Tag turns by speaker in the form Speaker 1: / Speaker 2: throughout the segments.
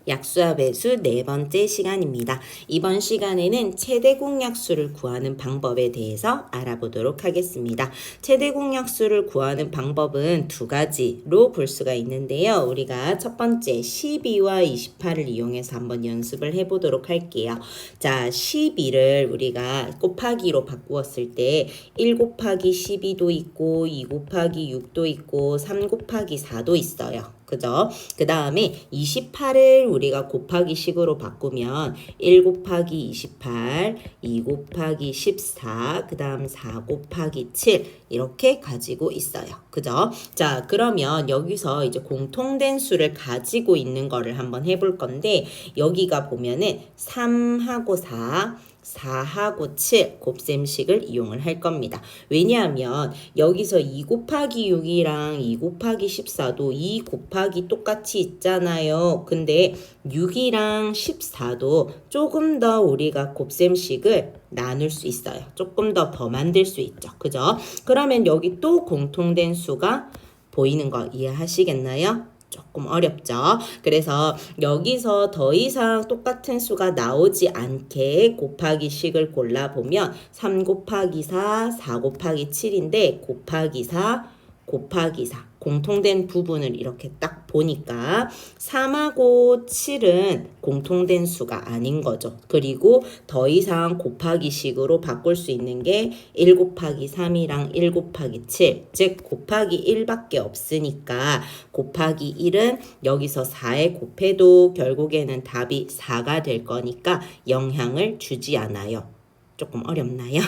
Speaker 1: 약수와 배수 네 번째 시간입니다. 이번 시간에는 최대 공약수를 구하는 방법에 대해서 알아보도록 하겠습니다. 최대 공약수를 구하는 방법은 두 가지로 볼 수가 있는데요. 우리가 첫 번째 12와 28을 이용해서 한번 연습을 해보도록 할게요. 자, 12를 우리가 곱하기로 바꾸었을 때 1 곱하기 12도 있고 2 곱하기 6도 있고 3 곱하기 4도 있어요. 그죠? 그 다음에 28을 우리가 곱하기 식으로 바꾸면 1 곱하기 28, 2 곱하기 14, 그 다음 4 곱하기 7 이렇게 가지고 있어요. 그죠? 자, 그러면 여기서 이제 공통된 수를 가지고 있는 거를 한번 해볼 건데 여기가 보면은 3하고 4, 4하고 7 곱셈식을 이용을 할 겁니다. 왜냐하면 여기서 2 곱하기 6이랑 2 곱하기 14도 2 곱하기 똑같이 있잖아요. 근데 6이랑 14도 조금 더 우리가 곱셈식을 나눌 수 있어요. 조금 더 만들 수 있죠. 그죠? 그러면 여기 또 공통된 수가 보이는 거 이해하시겠나요? 조금 어렵죠. 그래서 여기서 더 이상 똑같은 수가 나오지 않게 곱하기 식을 골라보면 3 곱하기 4, 4 곱하기 7인데 곱하기 4, 곱하기 4 공통된 부분을 이렇게 딱 보니까 3하고 7은 공통된 수가 아닌 거죠. 그리고 더 이상 곱하기 식으로 바꿀 수 있는 게 1 곱하기 3이랑 1 곱하기 7, 즉 곱하기 1밖에 없으니까 곱하기 1은 여기서 4에 곱해도 결국에는 답이 4가 될 거니까 영향을 주지 않아요. 조금 어렵나요?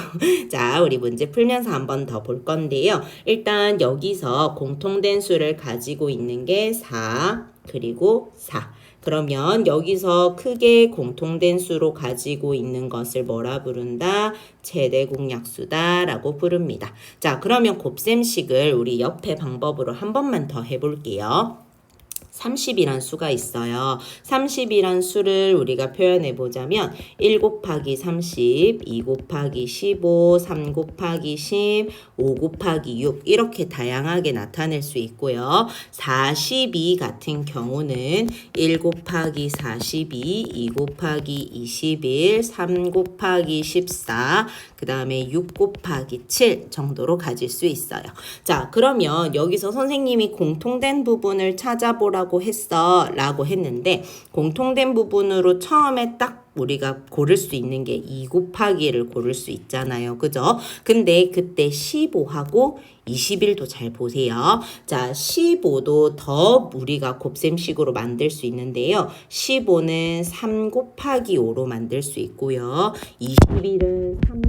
Speaker 1: 자, 우리 문제 풀면서 한 번 더 볼 건데요. 일단 여기서 공통된 수를 가지고 있는 게 4, 그리고 4. 그러면 여기서 크게 공통된 수로 가지고 있는 것을 뭐라 부른다? 최대 공약수다 라고 부릅니다. 자, 그러면 곱셈식을 우리 옆에 방법으로 한 번만 더 해볼게요. 30이란 수가 있어요. 30이란 수를 우리가 표현해 보자면 1 곱하기 30, 2 곱하기 15, 3 곱하기 10, 5 곱하기 6 이렇게 다양하게 나타낼 수 있고요. 42 같은 경우는 1 곱하기 42, 2 곱하기 21, 3 곱하기 14, 그 다음에 6 곱하기 7 정도로 가질 수 있어요. 자, 그러면 여기서 선생님이 공통된 부분을 찾아보라고 했어 라고 했는데 공통된 부분으로 처음에 딱 우리가 고를 수 있는 게 2 곱하기를 고를 수 있잖아요. 그죠? 근데 그때 15하고 21도 잘 보세요. 자, 15도 더 우리가 곱셈식으로 만들 수 있는데요. 15는 3 곱하기 5로 만들 수 있고요. 21은 3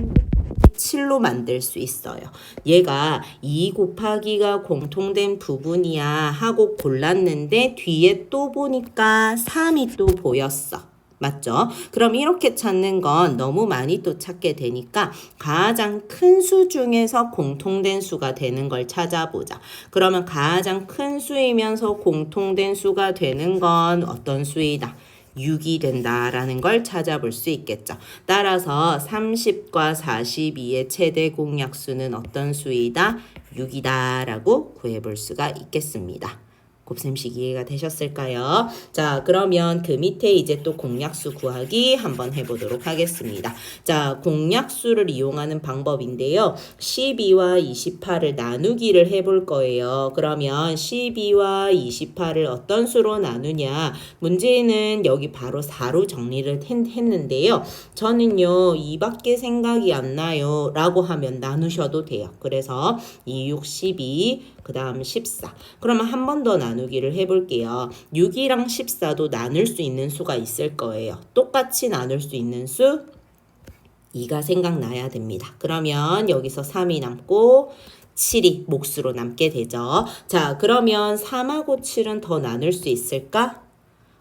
Speaker 1: 7로 만들 수 있어요. 얘가 2 곱하기가 공통된 부분이야 하고 골랐는데 뒤에 또 보니까 3이 또 보였어. 맞죠? 그럼 이렇게 찾는 건 너무 많이 또 찾게 되니까 가장 큰 수 중에서 공통된 수가 되는 걸 찾아보자. 그러면 가장 큰 수이면서 공통된 수가 되는 건 어떤 수이다? 6이 된다라는 걸 찾아볼 수 있겠죠. 따라서 30과 42의 최대 공약수는 어떤 수이다? 6이다 라고 구해볼 수가 있겠습니다. 곱셈식 이해가 되셨을까요? 자, 그러면 그 밑에 이제 또 공약수 구하기 한번 해보도록 하겠습니다. 자, 공약수를 이용하는 방법인데요. 12와 28을 나누기를 해볼 거예요. 그러면 12와 28을 어떤 수로 나누냐? 문제는 여기 바로 4로 정리를 했는데요. 저는요, 2밖에 생각이 안 나요. 라고 하면 나누셔도 돼요. 그래서 2, 6, 12, 그 다음 14. 그러면 한 번 더 나누기를 해볼게요. 6이랑 14도 나눌 수 있는 수가 있을 거예요. 똑같이 나눌 수 있는 수 2가 생각나야 됩니다. 그러면 여기서 3이 남고 7이 몫으로 남게 되죠. 자, 그러면 3하고 7은 더 나눌 수 있을까?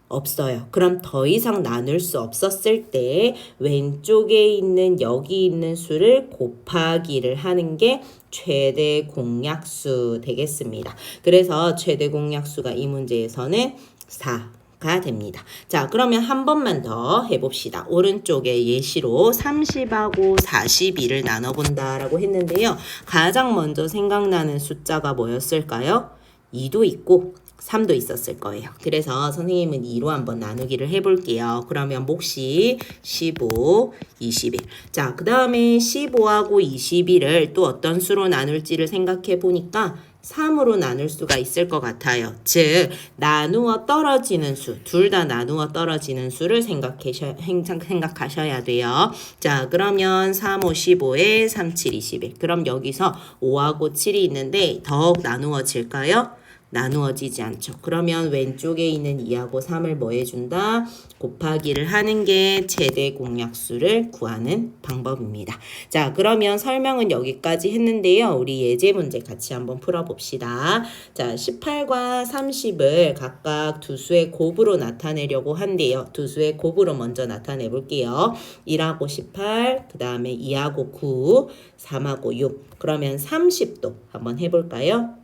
Speaker 1: 없어요. 그럼 더 이상 나눌 수 없었을 때 왼쪽에 있는 여기 있는 수를 곱하기를 하는 게 최대 공약수 되겠습니다. 그래서 최대 공약수가 이 문제에서는 4가 됩니다. 자, 그러면 한 번만 더 해봅시다. 오른쪽에 예시로 30하고 42를 나눠본다라고 했는데요. 가장 먼저 생각나는 숫자가 뭐였을까요? 2도 있고 3도 있었을 거예요. 그래서 선생님은 2로 한번 나누기를 해볼게요. 그러면 몫이 15, 21. 자, 그 다음에 15하고 21을 또 어떤 수로 나눌지를 생각해 보니까 3으로 나눌 수가 있을 것 같아요. 즉 나누어 떨어지는 수, 둘 다 나누어 떨어지는 수를 생각하셔야 돼요. 자, 그러면 3, 5, 15에 3, 7, 21. 그럼 여기서 5하고 7이 있는데 더욱 나누어질까요? 나누어지지 않죠. 그러면 왼쪽에 있는 2하고 3을 뭐 해준다? 곱하기를 하는 게 최대 공약수를 구하는 방법입니다. 자, 그러면 설명은 여기까지 했는데요. 우리 예제 문제 같이 한번 풀어봅시다. 자, 18과 30을 각각 두 수의 곱으로 나타내려고 한대요. 두 수의 곱으로 먼저 나타내 볼게요. 1하고 18, 그 다음에 2하고 9, 3하고 6. 그러면 30도 한번 해볼까요?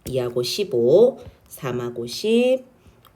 Speaker 1: 2하고 15, 3하고 10,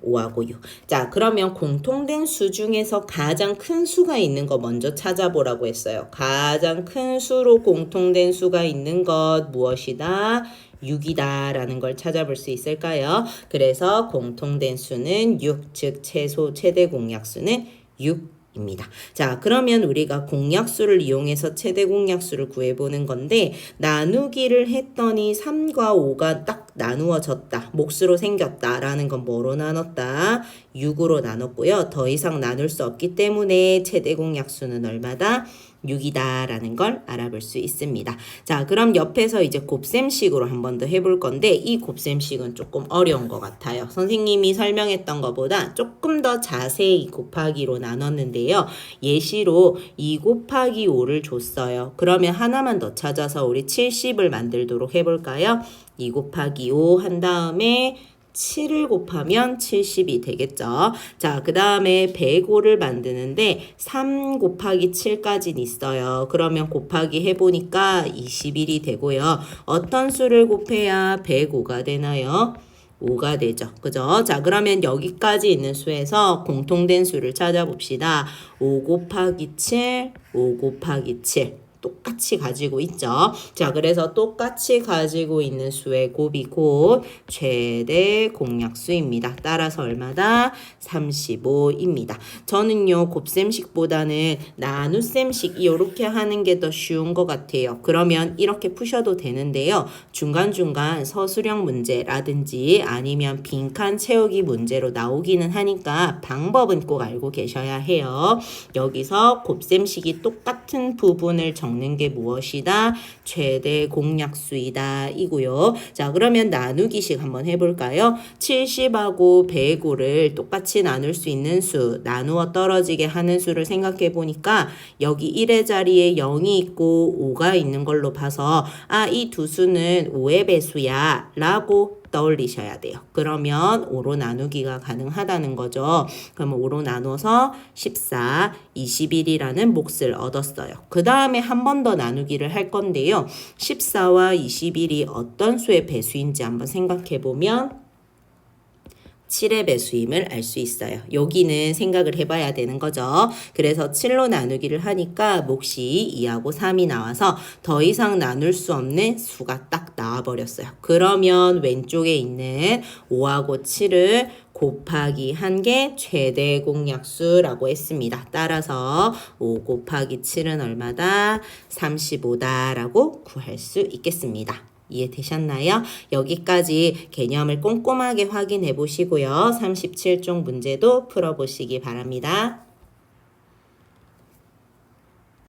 Speaker 1: 5하고 6. 자, 그러면 공통된 수 중에서 가장 큰 수가 있는 거 먼저 찾아보라고 했어요. 가장 큰 수로 공통된 수가 있는 것 무엇이다? 6이다 라는 걸 찾아볼 수 있을까요? 그래서 공통된 수는 6, 즉 최대 공약수는 6 입니다. 자, 그러면 우리가 공약수를 이용해서 최대 공약수를 구해보는 건데 나누기를 했더니 3과 5가 딱 나누어졌다. 몫으로 생겼다. 라는 건 뭐로 나눴다? 6으로 나눴고요. 더 이상 나눌 수 없기 때문에 최대 공약수는 얼마다? 6이다 라는 걸 알아볼 수 있습니다. 자, 그럼 옆에서 이제 곱셈식으로 한 번 더 해볼 건데 이 곱셈식은 조금 어려운 것 같아요. 선생님이 설명했던 것보다 조금 더 자세히 곱하기로 나눴는데요. 예시로 2 곱하기 5를 줬어요. 그러면 하나만 더 찾아서 우리 70을 만들도록 해볼까요? 2 곱하기 5 한 다음에 7을 곱하면 70이 되겠죠. 자, 그 다음에 105를 만드는데 3 곱하기 7까지는 있어요. 그러면 곱하기 해보니까 21이 되고요. 어떤 수를 곱해야 105가 되나요? 5가 되죠. 그죠? 자, 그러면 여기까지 있는 수에서 공통된 수를 찾아봅시다. 5 곱하기 7, 5 곱하기 7. 똑같이 가지고 있죠. 자, 그래서 똑같이 가지고 있는 수의 곱이 곧 최대 공약수입니다. 따라서 얼마다? 35입니다. 저는요, 곱셈식보다는 나눗셈식 이렇게 하는 게 더 쉬운 것 같아요. 그러면 이렇게 푸셔도 되는데요. 중간중간 서술형 문제라든지 아니면 빈칸 채우기 문제로 나오기는 하니까 방법은 꼭 알고 계셔야 해요. 여기서 곱셈식이 똑같은 부분을 적는 게 무엇이다? 최대 공약수이다 이고요. 자, 그러면 나누기식 한번 해볼까요? 70하고 105를 똑같이 나눌 수 있는 수, 나누어 떨어지게 하는 수를 생각해 보니까 여기 1의 자리에 0이 있고 5가 있는 걸로 봐서 이 두 수는 5의 배수야 라고 떠올리셔야 돼요. 그러면 5로 나누기가 가능하다는 거죠. 그러면 5로 나눠서 14, 21이라는 몫을 얻었어요. 그 다음에 한 번 더 나누기를 할 건데요. 14와 21이 어떤 수의 배수인지 한번 생각해 보면 7의 배수임을 알 수 있어요. 여기는 생각을 해봐야 되는 거죠. 그래서 7로 나누기를 하니까 몫이 2하고 3이 나와서 더 이상 나눌 수 없는 수가 딱 나와버렸어요. 그러면 왼쪽에 있는 5하고 7을 곱하기 한 게 최대 공약수라고 했습니다. 따라서 5 곱하기 7은 얼마다? 35다라고 구할 수 있겠습니다. 이해되셨나요? 여기까지 개념을 꼼꼼하게 확인해 보시고요. 37종 문제도 풀어보시기 바랍니다.